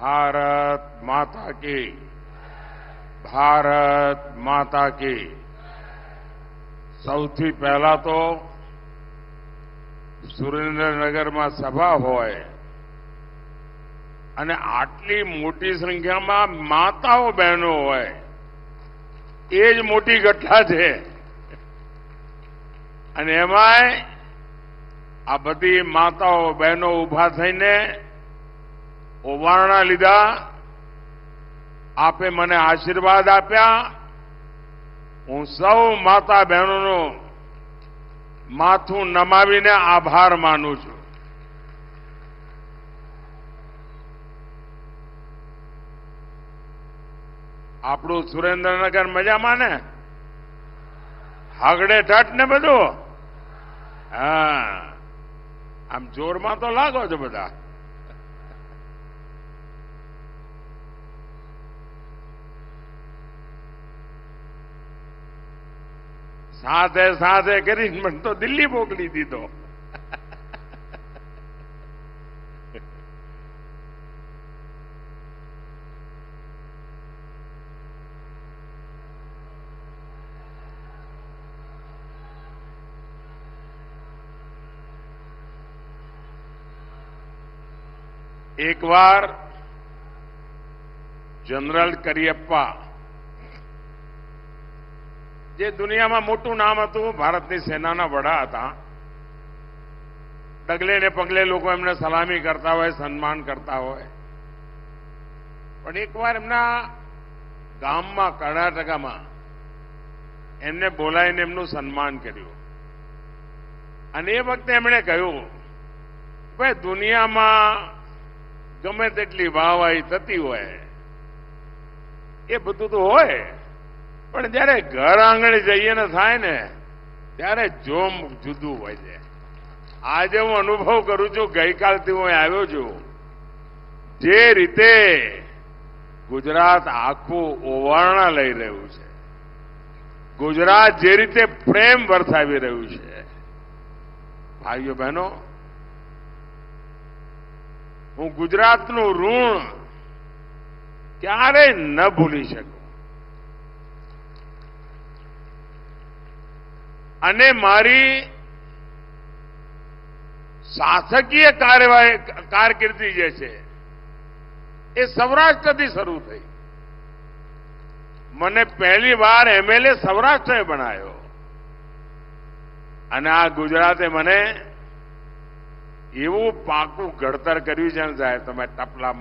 भारत माता की, भारत माता की। સૌથી પહેલા તો સુરેન્દ્રનગરમાં સભા હોય અને આટલી મોટી સંખ્યામાં માતાઓ બહેનો હોય એ જ મોટી ઘટના છે। અને એમાંય આ બધી માતાઓ બહેનો ઉભા થઈને ઓવારણા લીધા, આપે મને આશીર્વાદ આપ્યા। હું સૌ માતા બહેનોનું માથું નમાવીને આભાર માનું છું। આપણું સુરેન્દ્રનગર મજામાં ને? હાગડે ઠઠ ને બધું? હા, આમ જોરમાં તો લાગો છો બધા। સાથે સાથે કરીને મને તો દિલ્હી મોકલી દીધો। एक बार जनरल करियप्पा જે દુનિયામાં મોટું નામ હતું, ભારતની સેનાના વડા હતા, ડગલે ને પગલે લોકો એમને સલામી કરતા હોય, સન્માન કરતા હોય। પણ એકવાર એમના ગામમાં કર્ણાટકામાં એમને બોલાવીને એમનું સન્માન કર્યું અને એ વખતે એમણે કહ્યું, ભાઈ દુનિયામાં ગમે તેટલી વાહવાહી થતી હોય એ બધું તો હોય, પણ જયારે ઘર આંગણે જઈએ ને થાય ને ત્યારે જોમ જુદું હોય છે। આજે હું અનુભવ કરું છું, ગઈકાલથી હું આવ્યો છું, જે રીતે ગુજરાત આખું ઓવારણા લઈ રહ્યું છે, ગુજરાત જે રીતે પ્રેમ વરસાવી રહ્યું છે, ભાઈઓ બહેનો, હું ગુજરાતનું ઋણ ક્યારેય ન ભૂલી શકું। અને મારી શાસકીય કારકિર્દી જે છે એ સૌરાષ્ટ્રથી શરૂ થઈ। મને પહેલી વાર એમએલએ સૌરાષ્ટ્રે બનાવ્યો અને આ ગુજરાતે મને એવું પાકું ઘડતર કર્યું છે ને સાહેબ, તમે ટપલા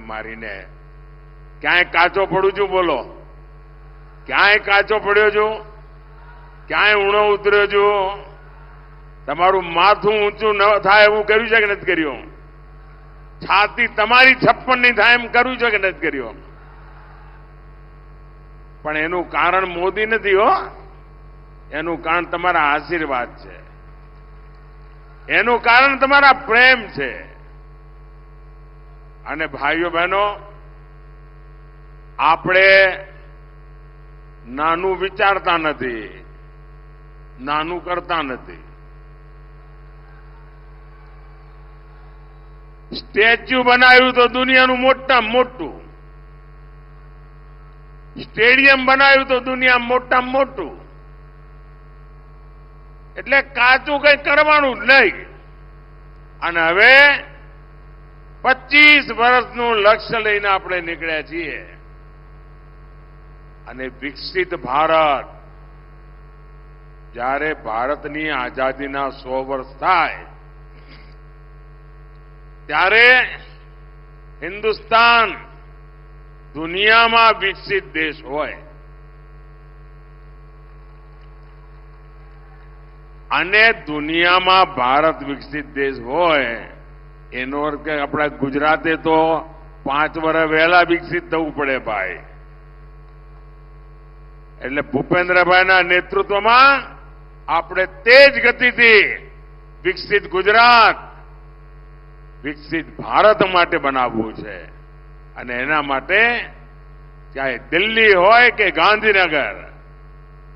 મારીને ક્યાંય કાચો પડું છું? બોલો, ક્યાંય કાચો પડ્યો છું? ક્યાંય ઊણો ઉતર્યો છું? તમારું માથું ઊંચું ન થાય એવું કર્યું છે કે નથી કર્યું? છાતી તમારી 56 ની થાય એમ કર્યું છે કે નથી કર્યું? પણ એનું કારણ મોદી નથી હો, એનું કારણ તમારા આશીર્વાદ છે, એનું કારણ તમારા પ્રેમ છે। અને ભાઈઓ બહેનો, આપણે નાનું વિચારતા નથી, નાનું કરતા નથી। સ્ટેચ્યુ બનાવ્યું તો દુનિયાનું મોટામાં મોટું, સ્ટેડિયમ બનાવ્યું તો દુનિયામાં મોટામાં મોટું, એટલે કાચું કઈ કરવાનું જ નહીં। અને હવે 25 વર્ષનું લક્ષ્ય લઈને આપણે નીકળ્યા છીએ અને વિકસિત ભારત, જ્યારે ભારતની આઝાદીના 100 વર્ષ થાય ત્યારે હિન્દુસ્તાન દુનિયામાં વિકસિત દેશ હોય અને દુનિયામાં ભારત વિકસિત દેશ હોય એનો અર્થ કે આપણા ગુજરાતે તો 5 વર્ષ વહેલા વિકસિત થવું પડે ભાઈ। એટલે ભૂપેન્દ્રભાઈના નેતૃત્વમાં આપણે તેજ ગતિથી વિકસિત ગુજરાત, વિકસિત ભારત માટે બનાવવું છે અને એના માટે ચાહે દિલ્હી હોય કે ગાંધીનગર,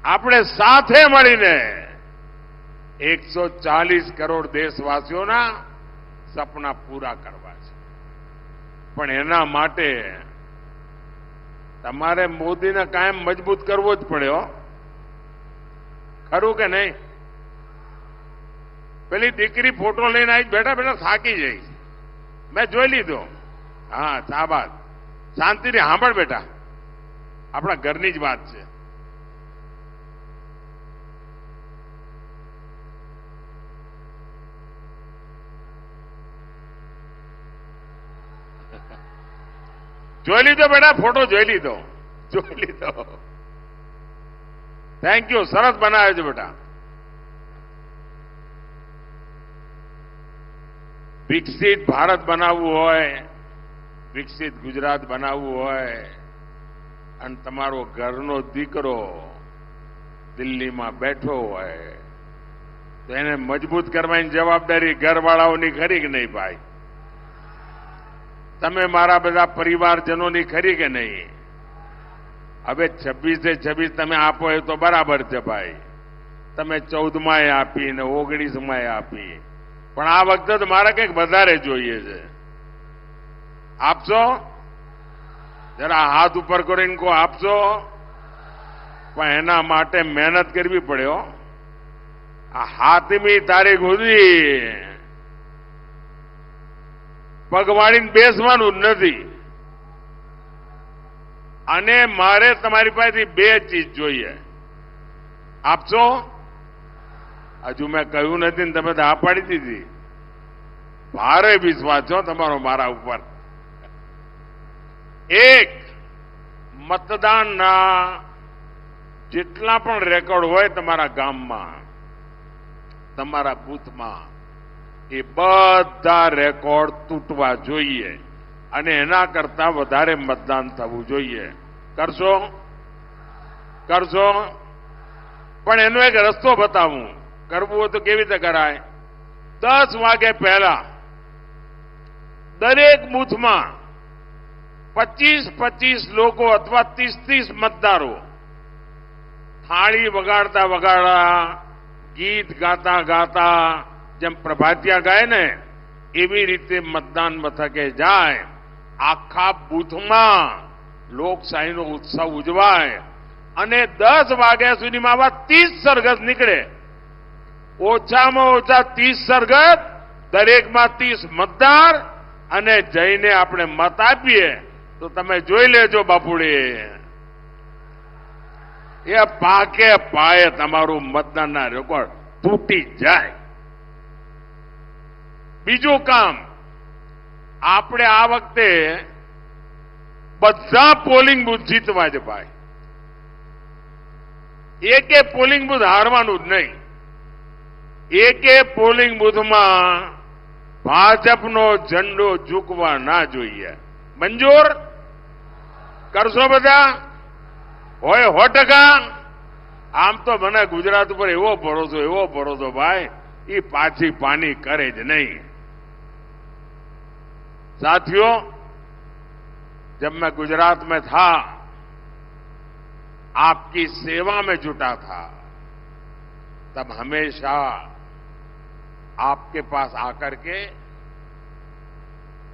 આપણે સાથે મળીને 140 કરોડ દેશવાસીઓના સપના પૂરા કરવા છે। પણ એના માટે તમારે મોદીને કાયમ મજબૂત કરવો જ પડે હો. ખરું કે નહીં? પેલી દીકરી ફોટો લઈને આવી બેઠા બેઠા થાકી જઈ. મેં જોઈ લીધો. હા, શાબાશ. શાંતિથી સાંભળ બેટા, આપણા ઘરની જ વાત છે. જોઈ લીધો બેટા, ફોટો જોઈ લીધો, જોઈ લીધો. થેન્ક યુ, સરસ બનાવ્યો છે બેટા. વિકસિત ભારત બનાવવું હોય, વિકસિત ગુજરાત બનાવવું હોય અને તમારો ઘરનો દીકરો દિલ્હીમાં બેઠો હોય તો એને મજબૂત કરવાની જવાબદારી ઘરવાળાઓની ખરી કે નહીં ભાઈ? તમે મારા બધા પરિવારજનોની ખરી કે નહીં? હવે 26 તમે આપો એ તો બરાબર છે ભાઈ. તમે 14 આપી ને 19 આપી, પણ આ વખતે તો મારે કંઈક વધારે જોઈએ છે. આપશો? જરા હાથ ઉપર કરીને કહો આપશો. પણ એના માટે મહેનત કરવી પડે હો. આ 7મી તારીખ સુધી પગવાળીને બેસવાનું જ નથી. અને મારે તમારી પાસેથી 2 ચીજ જોઈએ. આપશો? હજુ મેં કહ્યું નથી ને તમે તો હા પાડી દીધી. ભારે વિશ્વાસ છો તમારો મારા ઉપર. એક, મતદાનના જેટલા પણ રેકોર્ડ હોય તમારા ગામમાં, તમારા બૂથમાં, એ બધા રેકોર્ડ તૂટવા જોઈએ અને એના કરતા વધારે મતદાન થવું જોઈએ. કરશો? કરશો? પણ એનો એક રસ્તો બતાવું. કરવું હોય તો કેવી રીતે કરાય? 10 વાગે પહેલા દરેક બૂથમાં 25 લોકો અથવા 30 મતદારો થાળી વગાડતા વગાડતા, ગીત ગાતા ગાતા, જેમ પ્રભાતિયા ગાય ને એવી રીતે મતદાન મથકે જાય. આખા બૂથમાં લોકશાહીનો ઉત્સવ ઉજવાય અને 10 વાગ્યા સુધીમાં આવા 30 સરઘસ નીકળે. ઓછામાં ઓછા 30 સરઘસ, દરેકમાં 30 મતદાર, અને જઈને આપણે મત આપીએ તો તમે જોઈ લેજો બાપુડી, એ પાકે પાયે તમારું મતદાનના રેકોર્ડ તૂટી જાય. બીજું કામ, આપણે આ વખતે બધા પોલિંગ બૂથ જીતવા છે ભાઈ. એકે પોલિંગ બૂથ હારવાનું જ નહીં. એકે પોલિંગ બૂથમાં ભાજપનો ઝંડો ઝૂકવા ના જોઈએ. મંજૂર? કરશો બધા? હોય 100%? આમ તો મને ગુજરાત ઉપર એવો ભરોસો ભાઈ, એ પાછી પાની કરે જ નહીં. साथियों, जब मैं गुजरात में था, आपकी सेवा में जुटा था, तब हमेशा आपके पास आकर के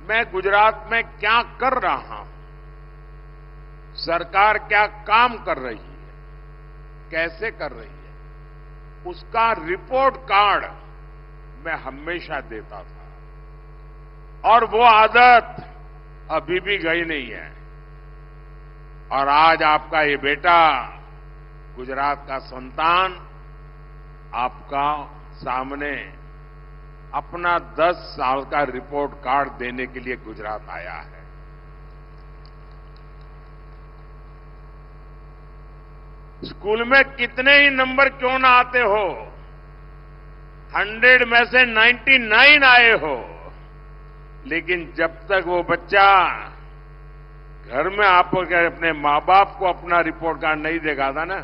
मैं गुजरात में क्या कर रहा हूं, सरकार क्या काम कर रही है, कैसे कर रही है, उसका रिपोर्ट कार्ड मैं हमेशा देता था. और वो आदत अभी भी गई नहीं है. और आज आपका ये बेटा, गुजरात का संतान, आपका सामने अपना 10 साल का रिपोर्ट कार्ड देने के लिए गुजरात आया है. स्कूल में कितने ही नंबर क्यों ना आते हो, 100 में से 99 आए हो, लेकिन जब तक वो बच्चा घर में आपके अपने माँ बाप को अपना रिपोर्ट कार्ड नहीं देगा ना,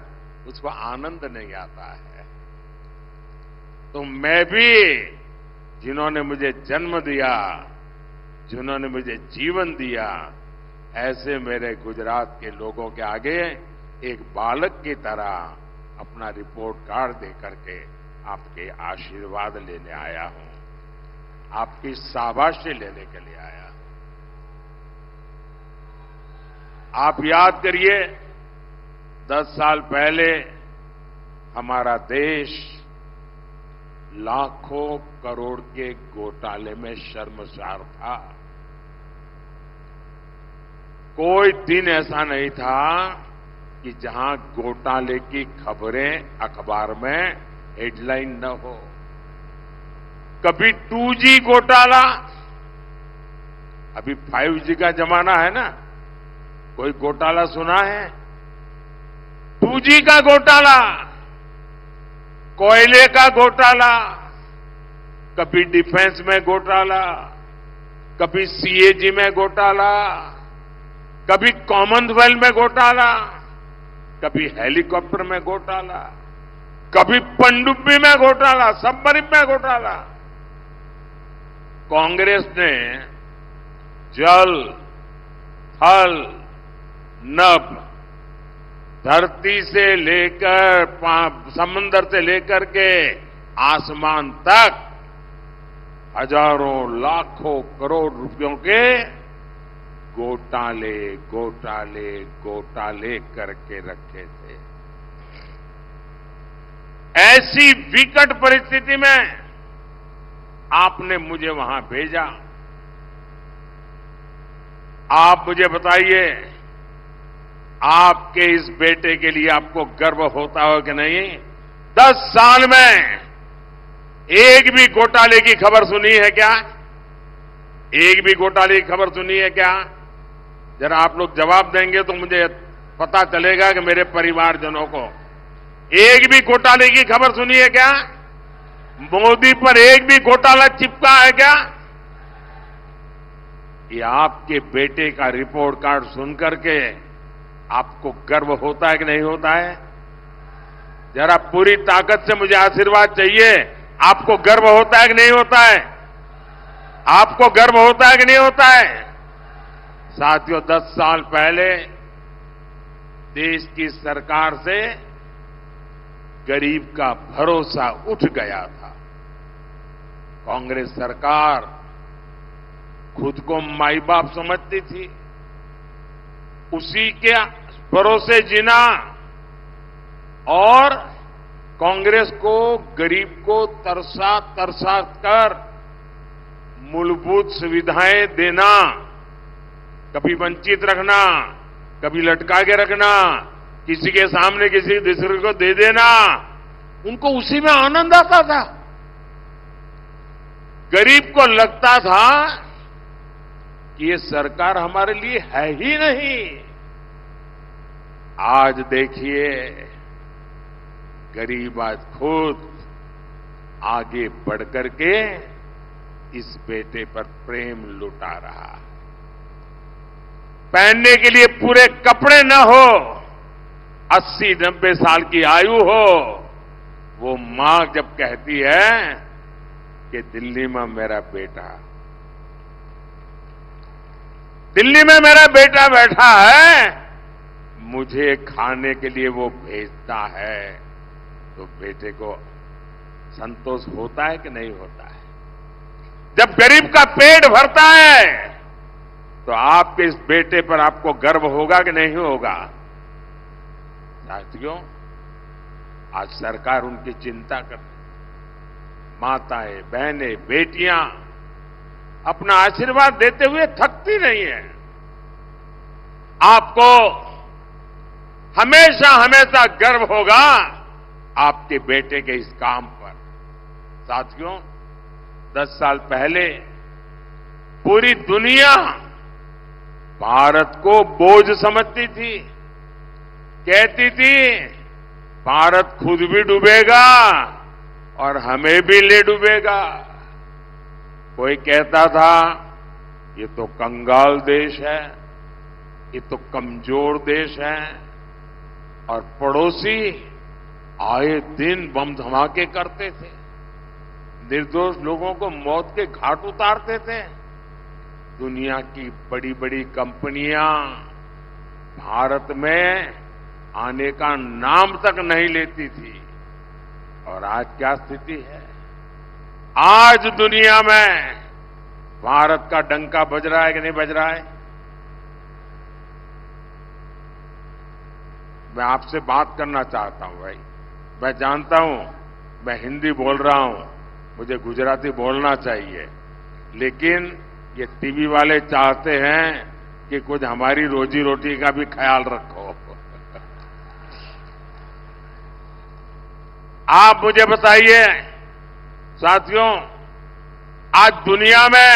उसको आनंद नहीं आता है. तो मैं भी, जिन्होंने मुझे जन्म दिया, जिन्होंने मुझे जीवन दिया, ऐसे मेरे गुजरात के लोगों के आगे एक बालक की तरह अपना रिपोर्ट कार्ड दे करके आपके आशीर्वाद लेने आया हूं, आपकी शाबाशी लेने के लिए आया. आप याद करिए 10 साल पहले हमारा देश लाखों करोड़ के घोटाले में शर्मसार था। कोई दिन ऐसा नहीं था कि जहां घोटाले की खबरें अखबार में हेडलाइन न हो। कभी 2G घोटाला, अभी 5G का जमाना है ना, कोई घोटाला सुना है? 2G का घोटाला, कोयले का घोटाला, कभी डिफेंस में घोटाला, कभी CAG में घोटाला, कभी कॉमनवेल्थ में घोटाला, कभी हेलीकॉप्टर में घोटाला, कभी पनडुब्बी में घोटाला, सबमरीन में घोटाला। कांग्रेस ने जल, थल, नभ, धरती से लेकर समंदर से लेकर के आसमान तक हजारों लाखों करोड़ रुपयों के घोटाले घोटाले घोटाले करके रखे थे। ऐसी विकट परिस्थिति में आपने मुझे वहां भेजा। आप मुझे बताइए, आपके इस बेटे के लिए आपको गर्व होता हो कि नहीं? 10 साल में एक भी घोटाले की खबर सुनी है क्या? एक भी घोटाले की खबर सुनी है क्या? जरा आप लोग जवाब देंगे तो मुझे पता चलेगा कि मेरे परिवारजनों को एक भी घोटाले की खबर सुनी है क्या? मोदी पर एक भी घोटाला चिपका है क्या? ये आपके बेटे का रिपोर्ट कार्ड सुनकर के आपको गर्व होता है कि नहीं होता है? जरा पूरी ताकत से मुझे आशीर्वाद चाहिए। आपको गर्व होता है कि नहीं होता है? आपको गर्व होता है कि नहीं होता है? साथियों, 10 साल पहले देश की सरकार से गरीब का भरोसा उठ गया था। कांग्रेस सरकार खुद को माई बाप समझती थी, उसी के भरोसे जीना और कांग्रेस को गरीब को तरसा तरसा कर मूलभूत सुविधाएं देना, कभी वंचित रखना, कभी लटका के रखना, किसी के सामने किसी दूसरे को दे देना, उनको उसी में आनंद आता था। गरीब को लगता था कि ये सरकार हमारे लिए है ही नहीं। आज देखिए, गरीब आज खुद आगे बढ़कर के इस बेटे पर प्रेम लुटा रहा। पहनने के लिए पूरे कपड़े न हो, 80-90 साल की आयु हो, वो मां जब कहती है कि दिल्ली में मेरा बेटा, दिल्ली में मेरा बेटा बैठा है, मुझे खाने के लिए वो भेजता है, तो बेटे को संतोष होता है कि नहीं होता है? जब गरीब का पेट भरता है तो आपके इस बेटे पर आपको गर्व होगा कि नहीं होगा? साथियों, आज सरकार उनकी चिंता कर, माताएं, बहनें, बेटियां अपना आशीर्वाद देते हुए थकती नहीं है। आपको हमेशा हमेशा गर्व होगा आपके बेटे के इस काम पर। साथियों, 10 साल पहले पूरी दुनिया भारत को बोझ समझती थी, कहती थी भारत खुद भी डूबेगा और हमें भी ले डूबेगा। कोई कहता था ये तो कंगाल देश है, ये तो कमजोर देश है, और पड़ोसी आए दिन बम धमाके करते थे, निर्दोष लोगों को मौत के घाट उतारते थे। दुनिया की बड़ी बड़ी कंपनियां भारत में आने का नाम तक नहीं लेती थी। और आज क्या स्थिति है? आज दुनिया में भारत का डंका बज रहा है कि नहीं बज रहा है? मैं आपसे बात करना चाहता हूं भाई। मैं जानता हूं मैं हिंदी बोल रहा हूं, मुझे गुजराती बोलना चाहिए, लेकिन ये टीवी वाले चाहते हैं कि कुछ हमारी रोजी रोटी का भी ख्याल रखो। आप मुझे बताइए साथियों, आज दुनिया में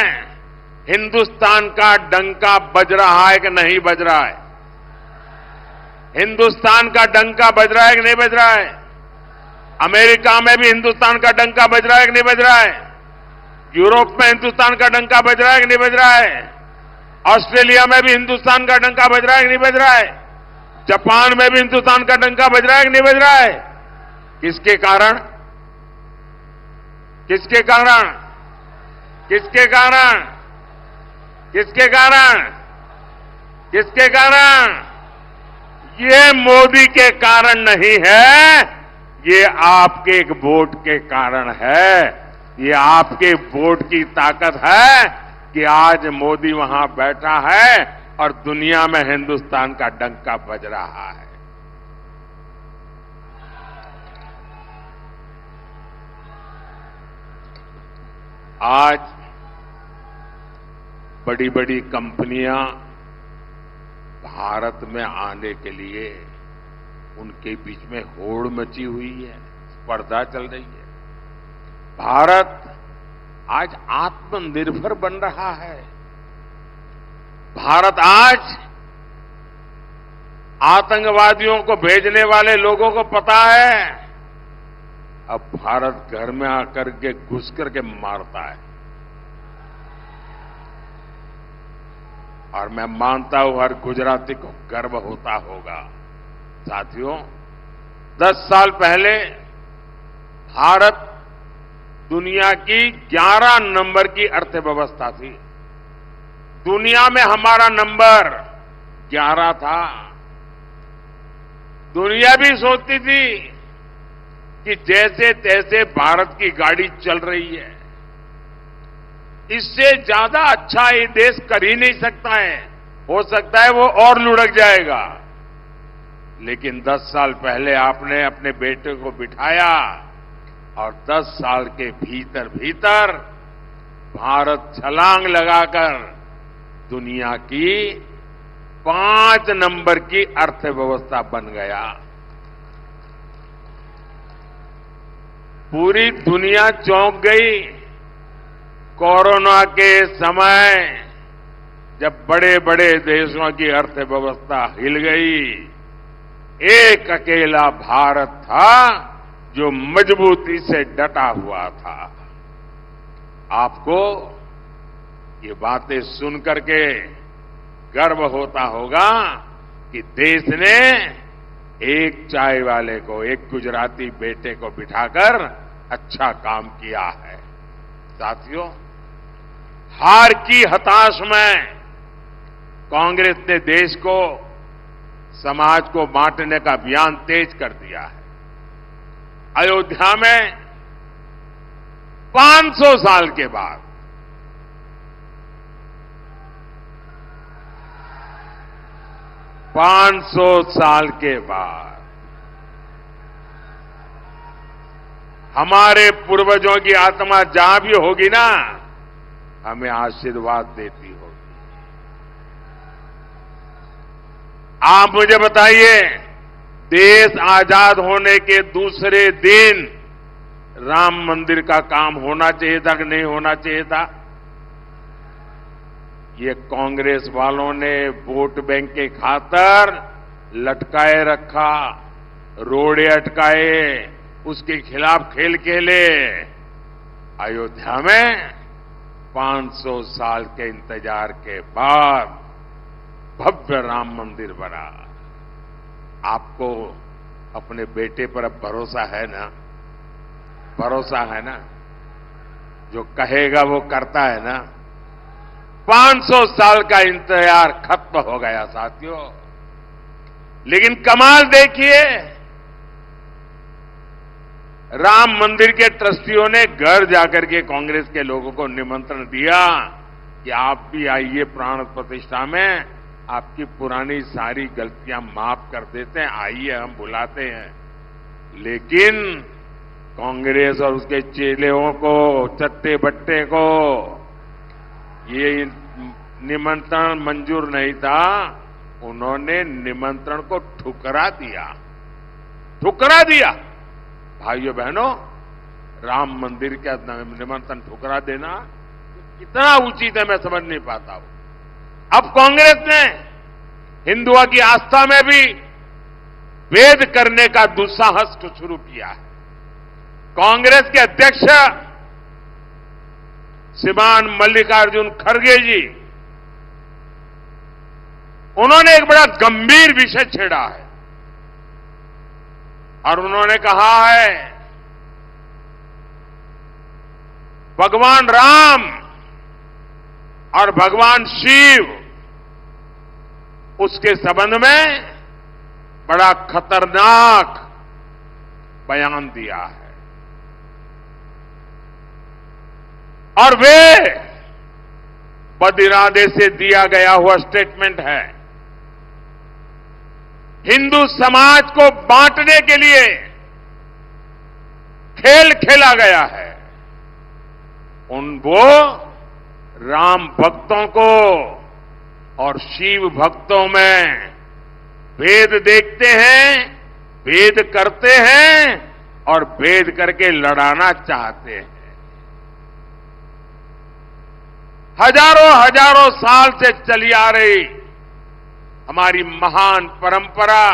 हिंदुस्तान का डंका बज रहा है कि नहीं बज रहा है? हिंदुस्तान का डंका बज रहा है कि नहीं बज रहा है? अमेरिका में भी हिंदुस्तान का डंका बज रहा है कि नहीं बज रहा है? यूरोप में हिंदुस्तान का डंका बज रहा है कि नहीं बज रहा है? ऑस्ट्रेलिया में भी हिंदुस्तान का डंका बज रहा है कि नहीं बज रहा है? जापान में भी हिंदुस्तान का डंका बज रहा है कि नहीं बज रहा है? किसके कारण? किसके कारण? किसके कारण? किसके कारण? किसके कारण? ये मोदी के कारण नहीं है, ये आपके एक वोट के कारण है। ये आपके वोट की ताकत है कि आज मोदी वहां बैठा है और दुनिया में हिंदुस्तान का डंका बज रहा है। आज बड़ी बड़ी कंपनियां भारत में आने के लिए उनके बीच में होड़ मची हुई है, स्पर्धा चल रही है। भारत आज आत्मनिर्भर बन रहा है। भारत आज आतंकवादियों को भेजने वाले लोगों को पता है, अब भारत घर में आकर के घुस करके मारता है। और मैं मानता हूं हर गुजराती को गर्व होता होगा। साथियों, 10 साल पहले भारत दुनिया की 11 नंबर की अर्थव्यवस्था थी। दुनिया में हमारा नंबर 11 था। दुनिया भी सोचती थी कि जैसे तैसे भारत की गाड़ी चल रही है, इससे ज्यादा अच्छा ये देश कर ही नहीं सकता है, हो सकता है वो और लुढ़क जाएगा। लेकिन 10 साल पहले आपने अपने बेटे को बिठाया और 10 साल के भीतर भीतर भारत छलांग लगाकर दुनिया की 5 नंबर की अर्थव्यवस्था बन गया। पूरी दुनिया चौंक गई। कोरोना के समय जब बड़े बड़े देशों की अर्थव्यवस्था हिल गई, एक अकेला भारत था जो मजबूती से डटा हुआ था। आपको ये बातें सुन करके गर्व होता होगा कि देश ने एक चाय वाले को, एक गुजराती बेटे को बिठाकर अच्छा काम किया है। साथियों, हार की हताश में कांग्रेस ने देश को, समाज को बांटने का अभियान तेज कर दिया है। अयोध्या में 500 साल के बाद 500 साल के बाद हमारे पूर्वजों की आत्मा जहां भी होगी ना, हमें आशीर्वाद देती होगी। आप मुझे बताइए, देश आजाद होने के दूसरे दिन राम मंदिर का काम होना चाहिए था कि नहीं होना चाहिए था? ये कांग्रेस वालों ने वोट बैंक के खातर लटकाए रखा, रोड़े अटकाए, उसके खिलाफ खेल खेले। अयोध्या में 500 साल के इंतजार के बाद भव्य राम मंदिर बना। आपको अपने बेटे पर अब भरोसा है ना? भरोसा है ना? जो कहेगा वो करता है ना? 500 साल का इंतजार खत्म हो गया साथियों। लेकिन कमाल देखिए, राम मंदिर के ट्रस्टियों ने घर जाकर के कांग्रेस के लोगों को निमंत्रण दिया कि आप भी आइए प्राण प्रतिष्ठा में, आपकी पुरानी सारी गलतियां माफ कर देते हैं, आइए हम बुलाते हैं। लेकिन कांग्रेस और उसके चेलों को, चट्टे बट्टे को ये निमंत्रण मंजूर नहीं था। उन्होंने निमंत्रण को ठुकरा दिया, ठुकरा दिया। भाइयों बहनों, राम मंदिर का निमंत्रण ठुकरा देना कितना उचित है मैं समझ नहीं पाता हूं। अब कांग्रेस ने हिंदुओं की आस्था में भी भेद करने का दुस्साहस को शुरू किया है। कांग्रेस के अध्यक्ष श्रीमान मल्लिकार्जुन खड़गे जी, उन्होंने एक बड़ा गंभीर विषय छेड़ा है और उन्होंने कहा है भगवान राम और भगवान शिव, उसके संबंध में बड़ा खतरनाक बयान दिया है। और वे बदिरादे से दिया गया हुआ स्टेटमेंट है। हिंदू समाज को बांटने के लिए खेल खेला गया है। वो राम भक्तों को और शिव भक्तों में भेद देखते हैं, भेद करते हैं और भेद करके लड़ाना चाहते हैं। हजारों हजारों साल से चली आ रही हमारी महान परंपरा,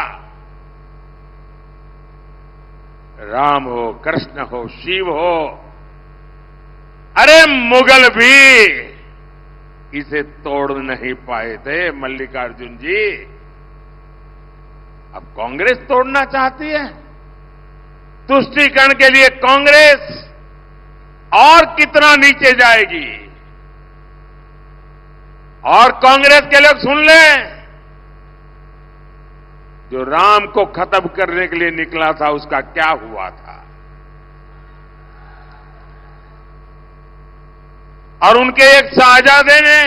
राम हो, कृष्ण हो, शिव हो, अरे मुगल भी इसे तोड़ नहीं पाए थे मल्लिकार्जुन जी। अब कांग्रेस तोड़ना चाहती है। तुष्टीकरण के लिए कांग्रेस और कितना नीचे जाएगी। और कांग्रेस के लोग सुन लें, जो राम को खत्म करने के लिए निकला था उसका क्या हुआ था। और उनके एक शाहजादे ने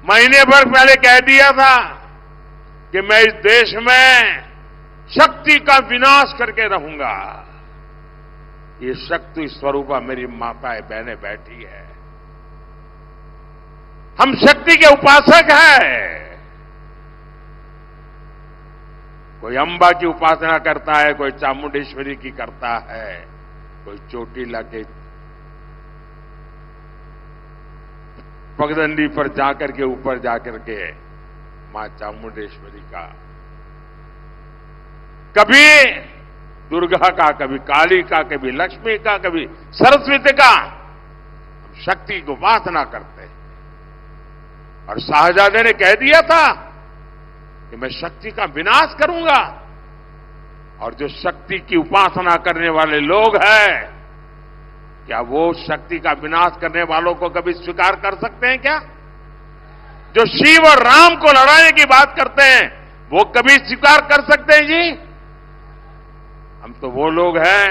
महीने भर पहले कह दिया था कि मैं इस देश में शक्ति का विनाश करके रहूंगा। ये शक्ति स्वरूपा मेरी माताएं बहनें बैठी है। हम शक्ति के उपासक हैं। कोई अंबा की उपासना करता है, कोई चामुंडेश्वरी की करता है, कोई चोटीला के पगडंडी पर जाकर के ऊपर जाकर के मां चामुंडेश्वरी का, कभी दुर्गा का, कभी काली का, कभी लक्ष्मी का, कभी सरस्वती का। हम शक्ति की उपासना करते हैं। और शाहजादे ने कह दिया था कि मैं शक्ति का विनाश करूंगा। और जो शक्ति की उपासना करने वाले लोग हैं, क्या वो शक्ति का विनाश करने वालों को कभी स्वीकार कर सकते हैं क्या? जो शिव और राम को लड़ाने की बात करते हैं, वो कभी स्वीकार कर सकते हैं जी? हम तो वो लोग हैं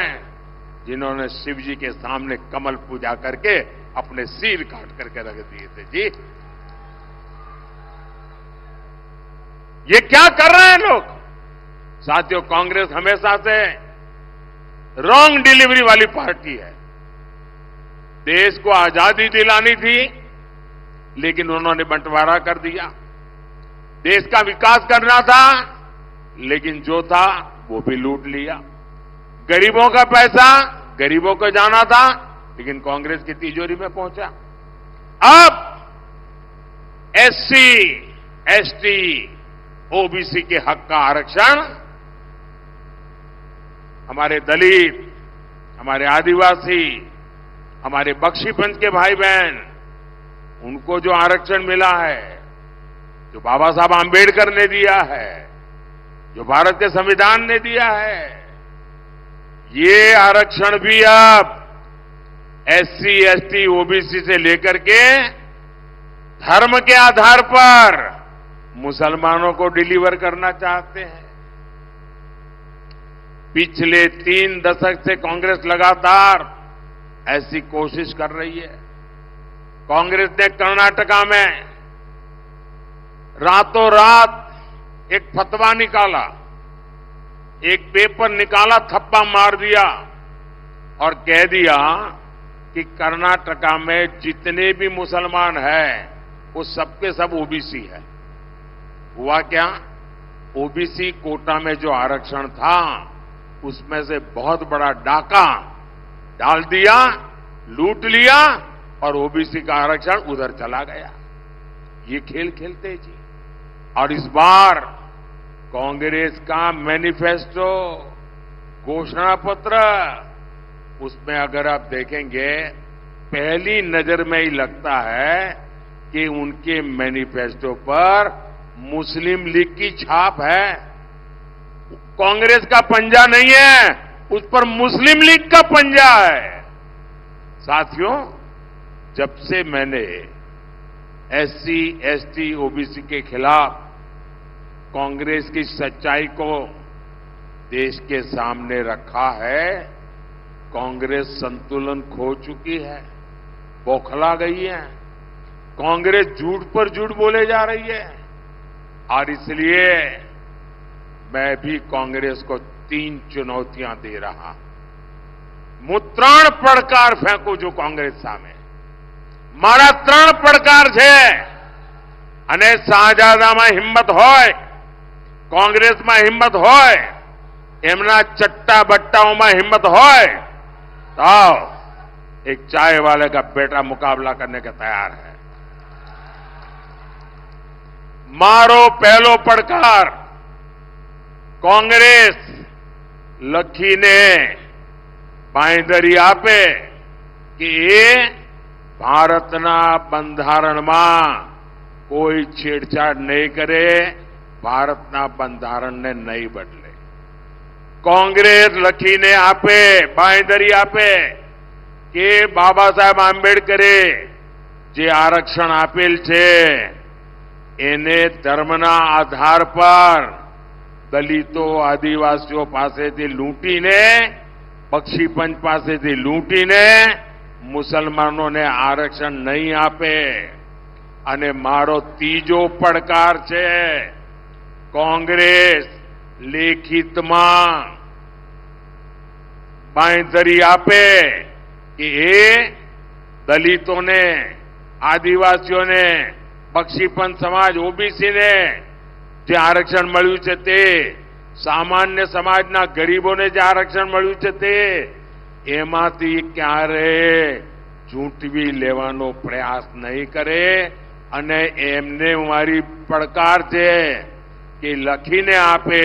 जिन्होंने शिव जी के सामने कमल पूजा करके अपने सिर काट करके रख दिए थे जी। ये क्या कर रहे हैं लोग? साथियों, कांग्रेस हमेशा से रॉन्ग डिलीवरी वाली पार्टी है। देश को आजादी दिलानी थी, लेकिन उन्होंने बंटवारा कर दिया। देश का विकास करना था, लेकिन जो था वो भी लूट लिया। गरीबों का पैसा गरीबों को जाना था, लेकिन कांग्रेस की तिजोरी में पहुंचा। अब एससी, एसटी, ओबीसी के हक का आरक्षण हमारे दलित, हमारे आदिवासी, हमारे बख्शीपंथ के भाई बहन, उनको जो आरक्षण मिला है, जो बाबा साहब आंबेडकर ने दिया है, जो भारत के संविधान ने दिया है, ये आरक्षण भी अब एससी, एसटी, ओबीसी से लेकर के धर्म के आधार पर मुसलमानों को डिलीवर करना चाहते हैं। पिछले 3 दशक से कांग्रेस लगातार ऐसी कोशिश कर रही है। कांग्रेस ने कर्नाटका में रातों रात एक फतवा निकाला, एक पेपर निकाला, थप्पा मार दिया और कह दिया कि कर्नाटका में जितने भी मुसलमान हैं वो सबके सब ओबीसी है। हुआ क्या? ओबीसी कोटा में जो आरक्षण था उसमें से बहुत बड़ा डाका डाल दिया, लूट लिया और ओबीसी का आरक्षण उधर चला गया। ये खेल खेलते जी। और इस बार कांग्रेस का मैनिफेस्टो, घोषणा पत्र, उसमें अगर आप देखेंगे पहली नजर में ही लगता है कि उनके मैनिफेस्टो पर मुस्लिम लीग की छाप है। कांग्रेस का पंजा नहीं है, उस पर मुस्लिम लीग का पंजा है। साथियों, जब से मैंने एससी, एसटी, ओबीसी के खिलाफ कांग्रेस की सच्चाई को देश के सामने रखा है, कांग्रेस संतुलन खो चुकी है, बौखला गई है। कांग्रेस झूठ पर झूठ बोले जा रही है और इसलिए मैं भी कांग्रेस को 3 चुनौतियां दे रहा हूं। ત્રણ પડકાર ફેંકું છું કોંગ્રેસ સામે। મારા 3 પડકાર છે અને શાહજાદામાં હિંમત હોય, કોંગ્રેસમાં હિંમત હોય, એમના ચટ્ટા બટ્ટાઓમાં હિંમત હોય तो एक चाय वाले का बेटा मुकाबला करने के तैयार है। मारो पहलो પડકાર कांग्रेस લખીને બાંયધરી આપે કે એ ભારતના બંધારણમાં કોઈ છેડછાડ નહીં કરે, ભારતના બંધારણને નહીં બદલે। कांग्रेस લખીને આપે, બાંયધરી આપે કે બાબા સાહેબ આંબેડકરે જે આરક્ષણ આપેલ છે એને ધર્મના આધાર પર દલિતો, આદિવાસીઓ પાસેથી લૂંટીને, બક્ષીપંચ પાસેથી લૂંટીને મુસલમાનોને આરક્ષણ નહીં આપે। અને મારો ત્રીજો પડકાર છે कांग्रेस લેખિતમાં બાંયધરી આપે કે એ દલિતોને, આદિવાસીઓને, બક્ષીપંચ સમાજ, ઓબીસીને જે આરક્ષણ મળ્યું છે તે, સામાન્ય સમાજના ગરીબોને જે આરક્ષણ મળ્યું છે તે, એમાંથી ક્યારે ઝૂંટવી લેવાનો પ્રયાસ નહીં કરે। અને એમને મારી પડકાર છે કે લખીને આપે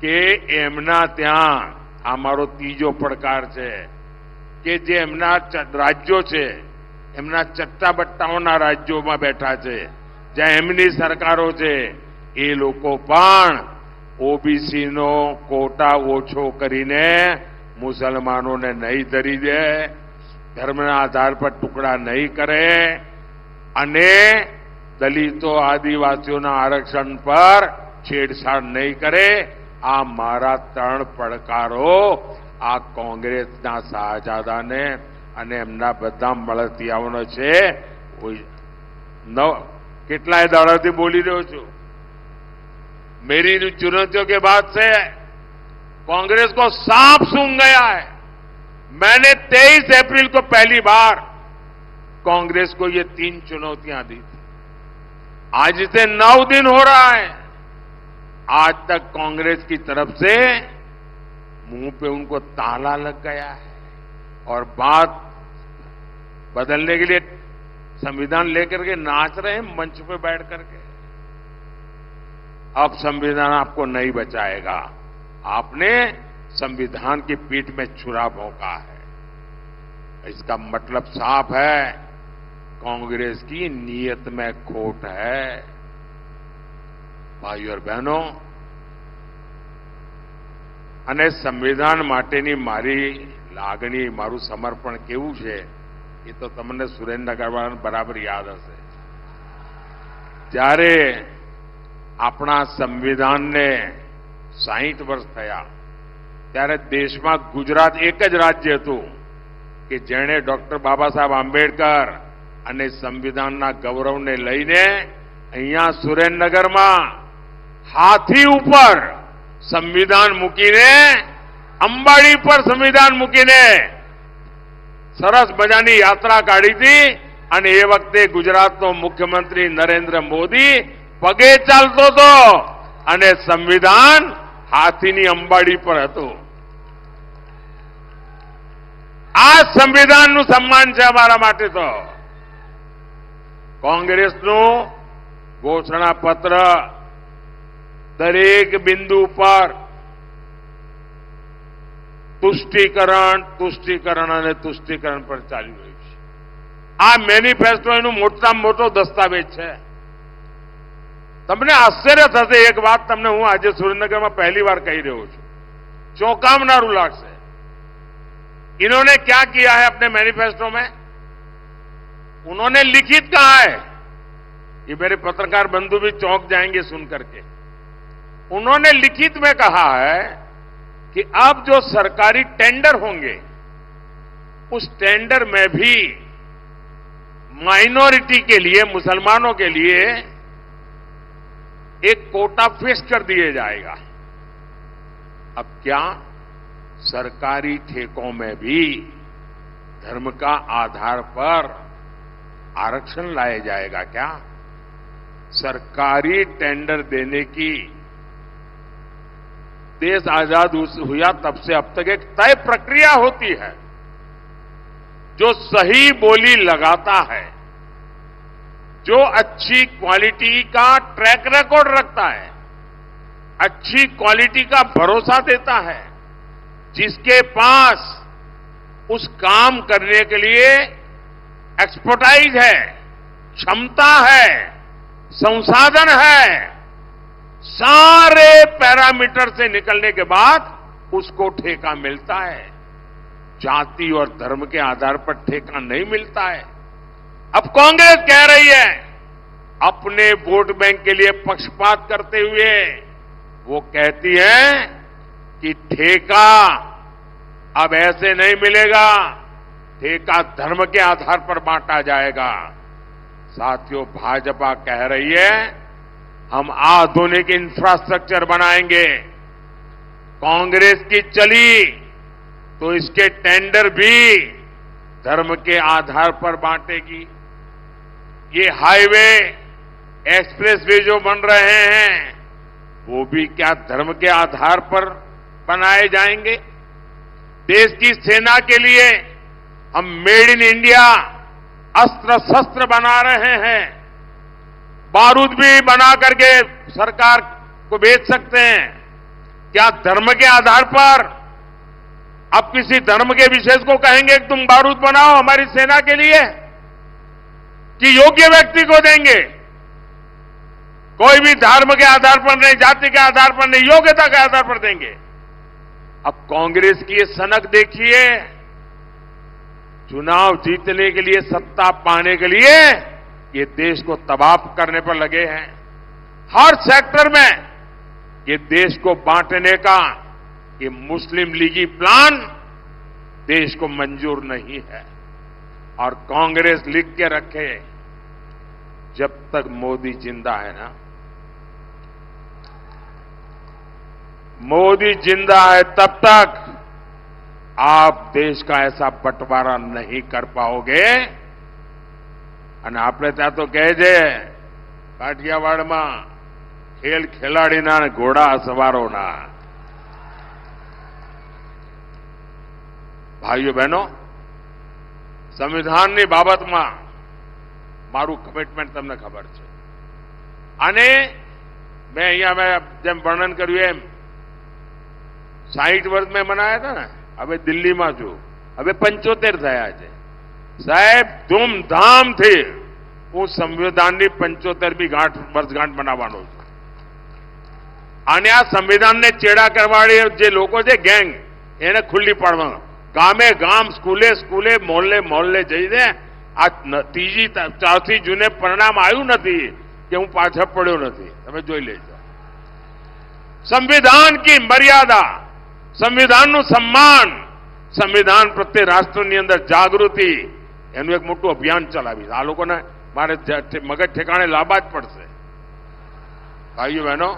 કે એમના ત્યાં, આ મારો ત્રીજો પડકાર છે કે જે એમના રાજ્યો છે, એમના ચટ્ટાબટ્ટાઓના રાજ્યોમાં બેઠા છે, જ્યાં એમની સરકારો છે, એ લોકો પણ ઓબીસીનો કોટા ઓછો કરીને મુસલમાનોને નહીં ધરી દે, ધર્મના આધાર પર ટુકડા નહીં કરે અને દલિતો, આદિવાસીઓના આરક્ષણ પર છેડછાડ નહીં કરે। આ મારા 3 પડકારો આ કોંગ્રેસના શાહજાદાને અને એમના બધા મળતિયાઓનો છે। કેટલાય દાડાથી બોલી રહ્યો છું। मेरी चुनौतियों के बाद से कांग्रेस को सांप सूंघ गया है। मैंने 23 अप्रैल को पहली बार कांग्रेस को ये 3 चुनौतियां दी थी। आज इसे 9 दिन हो रहा है, आज तक कांग्रेस की तरफ से मुंह पे उनको ताला लग गया है और बात बदलने के लिए संविधान लेकर के नाच रहे हैं मंच पे बैठ करके। अब संविधान आपको नहीं बचाएगा, आपने संविधान की पीठ में छुरा भोंका है। इसका मतलब साफ है, कांग्रेस की नीयत में खोट है। भाइयों और बहनों, અને સંવિધાન માટેની મારી લાગણી, મારું સમર્પણ કેવું છે એ તો તમને સુરેન્દ્રનગરવાળાને બરાબર યાદ હશે। જ્યારે આપણા સંવિધાનને 60 વર્ષ થયા ત્યારે દેશમાં ગુજરાત એક જ રાજ્ય હતું કે જેણે ડોક્ટર બાબા સાહેબ આંબેડકર અને સંવિધાનના ગૌરવને લઈને અહીંયા સુરેન્દ્રનગરમાં હાથી ઉપર સંવિધાન મૂકીને, અંબાડી પર સંવિધાન મૂકીને સરસ મજાની યાત્રા કાઢી હતી અને એ વખતે ગુજરાતનો મુખ્યમંત્રી નરેન્દ્ર મોદી પગે ચાલતો હતો અને સંવિધાન હાથીની અંબાડી પર હતું. આ સંવિધાનનું સન્માન છે અમારા માટે. તો કોંગ્રેસનું ઘોષણાપત્ર દરેક બિંદુ પર તુષ્ટિકરણ અને તુષ્ટિકરણ પર ચાલી રહ્યું છે. આ મેનિફેસ્ટો એનું મોટામાં મોટો દસ્તાવેજ છે. તમને આશ્ચર્ય થશે, એક વાત તમને હું આજે સુરેન્દ્રનગરમાં पहली बार कही રહ્યો છું, चौंकावनारू लागશે. इन्होंने क्या किया है अपने मैनिफेस्टो में? उन्होंने लिखित कहा है, ये मेरे पत्रकार बंधु भी चौंक जाएंगे सुन करके. उन्होंने लिखित में कहा है कि अब जो सरकारी टेंडर होंगे उस टेंडर में भी माइनॉरिटी के लिए, मुसलमानों के लिए एक कोटा फिक्स कर दिया जाएगा. अब क्या सरकारी ठेकों में भी धर्म का आधार पर आरक्षण लाया जाएगा क्या? सरकारी टेंडर देने की देश आजाद हुआ तब से अब तक एक तय प्रक्रिया होती है. जो सही बोली लगाता है, जो अच्छी क्वालिटी का ट्रैक रिकॉर्ड रखता है, अच्छी क्वालिटी का भरोसा देता है, जिसके पास उस काम करने के लिए एक्सपर्टाइज है, क्षमता है, संसाधन है, सारे पैरामीटर से निकलने के बाद उसको ठेका मिलता है. जाति और धर्म के आधार पर ठेका नहीं मिलता है. अब कांग्रेस कह रही है, अपने वोट बैंक के लिए पक्षपात करते हुए वो कहती है कि ठेका अब ऐसे नहीं मिलेगा, ठेका धर्म के आधार पर बांटा जाएगा. साथियों, भाजपा कह रही है हम आधुनिक इंफ्रास्ट्रक्चर बनाएंगे. कांग्रेस की चली तो इसके टेंडर भी धर्म के आधार पर बांटेगी. ये हाईवे, एक्सप्रेसवे जो बन रहे हैं वो भी क्या धर्म के आधार पर बनाए जाएंगे? देश की सेना के लिए हम मेड इन इंडिया अस्त्र शस्त्र बना रहे हैं. बारूद भी बना करके सरकार को बेच सकते हैं. क्या धर्म के आधार पर अब किसी धर्म के विशेष को कहेंगे कि तुम बारूद बनाओ हमारी सेना के लिए, कि योग्य व्यक्ति को देंगे? कोई भी धर्म के आधार पर नहीं, जाति के आधार पर नहीं, योग्यता के आधार पर देंगे. अब कांग्रेस की ये सनक देखिए, चुनाव जीतने के लिए, सत्ता पाने के लिए ये देश को तबाह करने पर लगे हैं. हर सेक्टर में ये देश को बांटने का ये मुस्लिम लीगी प्लान देश को मंजूर नहीं है. और कांग्रेस लिख के रखे, जब तक मोदी जिंदा है ना, मोदी जिंदा है तब तक आप देश का ऐसा बंटवारा नहीं कर पाओगे. અને આપણે ત્યાં તો કહે છે કાઠિયાવાડમાં ખેલ ખેલાડીના અને ઘોડા સવારોના. ભાઈઓ બહેનો, સંવિધાનની બાબતમાં મારું કમિટમેન્ટ તમને ખબર છે. અને મેં અહીંયા જેમ વર્ણન કર્યું એમ 60 વર્ષ મેં મનાયા હતા ને, હવે દિલ્હીમાં છું, હવે 75 થયા છે. સાહેબ, ધૂમધામથી હું સંવિધાનની 75મી વર્ષગાંઠ મનાવવાનો છું. અને આ સંવિધાનને ચેડા કરવાળી જે લોકો છે, ગેંગ, એને ખુલ્લી પાડવાનો. ગામે ગામ, સ્કૂલે સ્કૂલે, મોહલ્લે મોહલ્લે જઈને આ ત્રીજી ચોથી જૂને પરિણામ આવ્યું નથી કે હું પાછળ પડ્યો નથી. તમે જોઈ લેજો. સંવિધાન की મર્યાદા, સંવિધાનનું સન્માન, સંવિધાન પ્રત્યે રાષ્ટ્રની અંદર જાગૃતિ, એનું એક મોટું અભિયાન ચલાવી. આ લોકોને મારે મગજ ઠેકાણે લાવવા જ પડશે. ભાઈઓ બહેનો,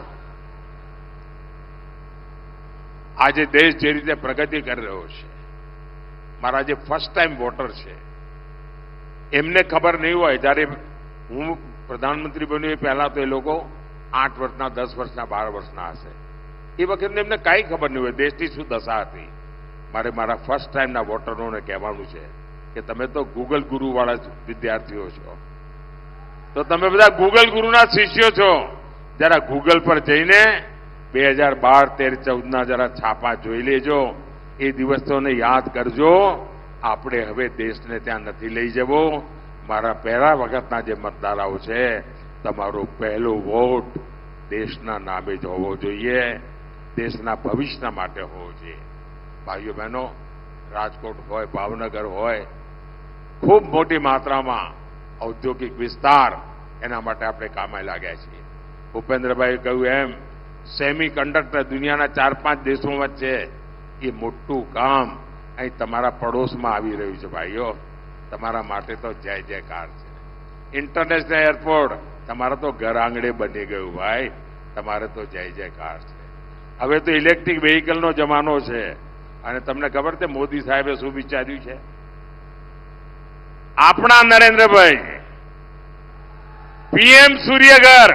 આજે દેશ જે રીતે પ્રગતિ કરી રહ્યો છે, મારા જે ફર્સ્ટ ટાઈમ વોટર છે એમને ખબર નહીં હોય, જ્યારે હું પ્રધાનમંત્રી બન્યો એ પહેલા તો એ લોકો 8 વર્ષના, 10 વર્ષના, 12 વર્ષના હશે. એ વખતે એમને કાંઈ ખબર નહીં હોય દેશની શું દશા હતી. મારે મારા ફર્સ્ટ ટાઈમના વોટરોને કહેવાનું છે કે તમે તો ગૂગલ ગુરુવાળા વિદ્યાર્થીઓ છો, તો તમે બધા ગૂગલ ગુરુના શિષ્યો છો. જરા ગૂગલ પર જઈને 2012, 13, 14ના જરા છાપા જોઈ લેજો. એ દિવસોને યાદ કરજો. આપણે હવે દેશને ત્યાં નથી લઈ જવો. મારા પહેલા વખતના જે મતદારો છે, તમારો પહેલો વોટ દેશના નામે જ હોવો જોઈએ, દેશના ભવિષ્ય માટે હોવો જોઈએ. ભાઈઓ બહેનો, રાજકોટ હોય, ભાવનગર હોય, ખૂબ મોટી માત્રામાં ઔદ્યોગિક વિસ્તાર, એના માટે આપણે કામે લાગ્યા છીએ. ભૂપેન્દ્રભાઈએ કહ્યું એમ, સેમી કન્ડક્ટર દુનિયાના 4-5 દેશોમાં છે. એ મોટું કામ અહીં તમારા પડોશમાં આવી રહ્યું છે. ભાઈઓ, તમારા માટે તો જય જયકાર છે. ઇન્ટરનેશનલ એરપોર્ટ તમારા તો ઘર આંગણે બની ગયું. ભાઈ, તમારે તો જય જયકાર છે. હવે તો ઇલેક્ટ્રિક વેહિકલનો જમાનો છે. અને તમને ખબર છે મોદી સાહેબે શું વિચાર્યું છે? આપણા નરેન્દ્રભાઈ પીએમ સૂર્યઘર,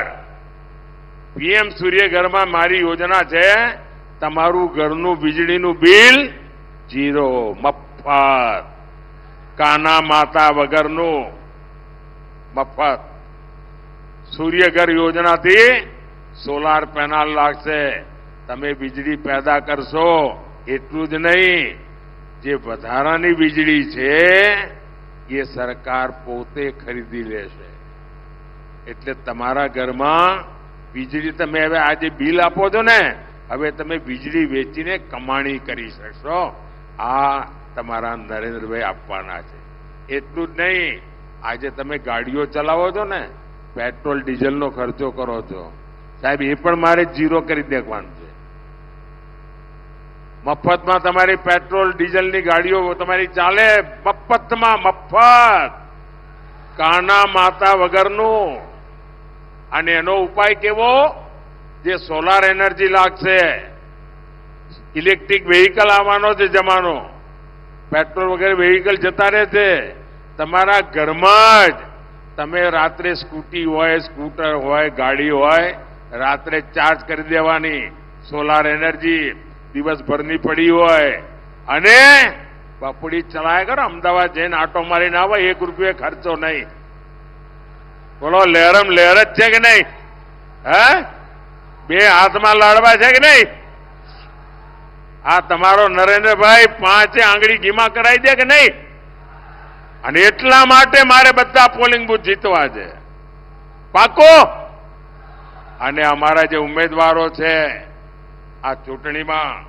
પીએમ સૂર્યઘરમાં મારી યોજના છે, તમારું ઘરનું વીજળીનું બિલ 0, મફત, કાના માતા વગરનું મફત. સૂર્યઘર યોજનાથી સોલાર પેનલ લાગશે, તમે વીજળી પેદા કરશો. એટલું જ નહીં, જે વધારાની વીજળી છે એ સરકાર પોતે ખરીદી લેશે. એટલે તમારા ઘરમાં વીજળી તમે હવે આજે બિલ આપો છો ને, હવે તમે વીજળી વેચીને કમાણી કરી શકશો. આ તમારા નરેન્દ્રભાઈ આપવાના છે. એટલું જ નહીં, આજે તમે ગાડીઓ ચલાવો છો ને, પેટ્રોલ ડીઝલનો ખર્ચો કરો છો, સાહેબ એ પણ મારે 0 કરી દેવાનું છે. મફતમાં તમારી પેટ્રોલ ડીઝલની ગાડીઓ તમારી ચાલે, મફતમાં, મફત, કાના માતા વગરનું. અને એનો ઉપાય કેવો? જે સોલાર એનર્જી લાગશે, ઇલેક્ટ્રિક વેહિકલ આવવાનો છે જમાનો, પેટ્રોલ વગેરે વેહિકલ જતા રહેશે. તમારા ઘરમાં જ તમે રાત્રે સ્કૂટી હોય, સ્કૂટર હોય, ગાડી હોય, રાત્રે ચાર્જ કરી દેવાની. સોલાર એનર્જી દિવસભરની પડી હોય અને બપોડી ચલાય કરો. અમદાવાદ જઈને આટો મારીને આવે, 1 રૂપિયો ખર્ચો નહીં. બોલો, લહેરમ લહેર જ છે કે નહીં? હે, 2 હાથમાં લાડવા છે કે નહીં? આ તમારો નરેન્દ્રભાઈ 5 આંગળી ઘીમાં કરાવી દે કે નહીં? અને એટલા માટે મારે બધા પોલિંગ બૂથ જીતવા છે, પાકો. અને અમારા જે ઉમેદવારો છે આ ચૂંટણીમાં,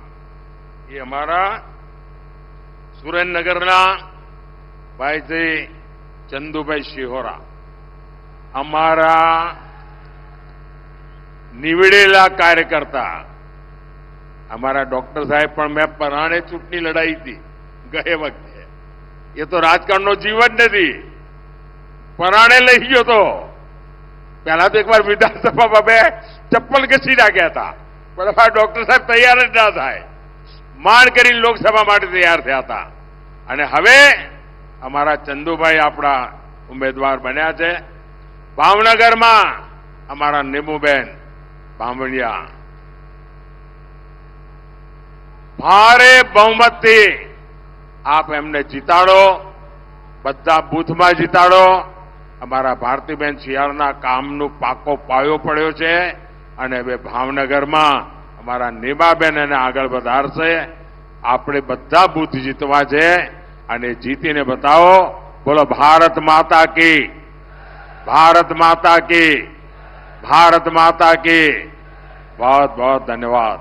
એ અમારા સુરેન્દ્રનગરના ભાઈ શ્રી ચંદુભાઈ શિહોરા, અમારા નીવડેલા કાર્યકર્તા, અમારા ડોક્ટર સાહેબ પણ મેં પરાણે ચૂંટણી લડાઈ હતી ગયે વખતે. એ તો રાજકારણનો જીવ જ નથી, પરાણે લઈ ગયો તો. પહેલા તો એકવાર વિધાનસભામાં 2 ચપ્પલ ઘસી નાખ્યા હતા, પણ અમારા ડોક્ટર સાહેબ તૈયાર જ ના થાય, માંડ કરીને લોકસભા માટે તૈયાર થયા હતા. અને હવે અમારા ચંદુભાઈ આપણા ઉમેદવાર બન્યા છે. ભાવનગરમાં અમારા નીમુબેન બામણિયા ભારે બહુમતથી આપ એમને જીતાડો, બધા બૂથમાં જીતાડો. અમારા ભારતીબેન શિયાળના કામનું પાકો પાયો પડ્યો છે અને હવે ભાવનગરમાં અમારા નીમાબેન એને આગળ વધારશે. આપણે બધા બૂથ જીતવા છે અને જીતીને બતાવો. બોલો, ભારત માતા કી, ભારત માતા કી, ભારત માતા કી. बहुत बहुत धन्यवाद.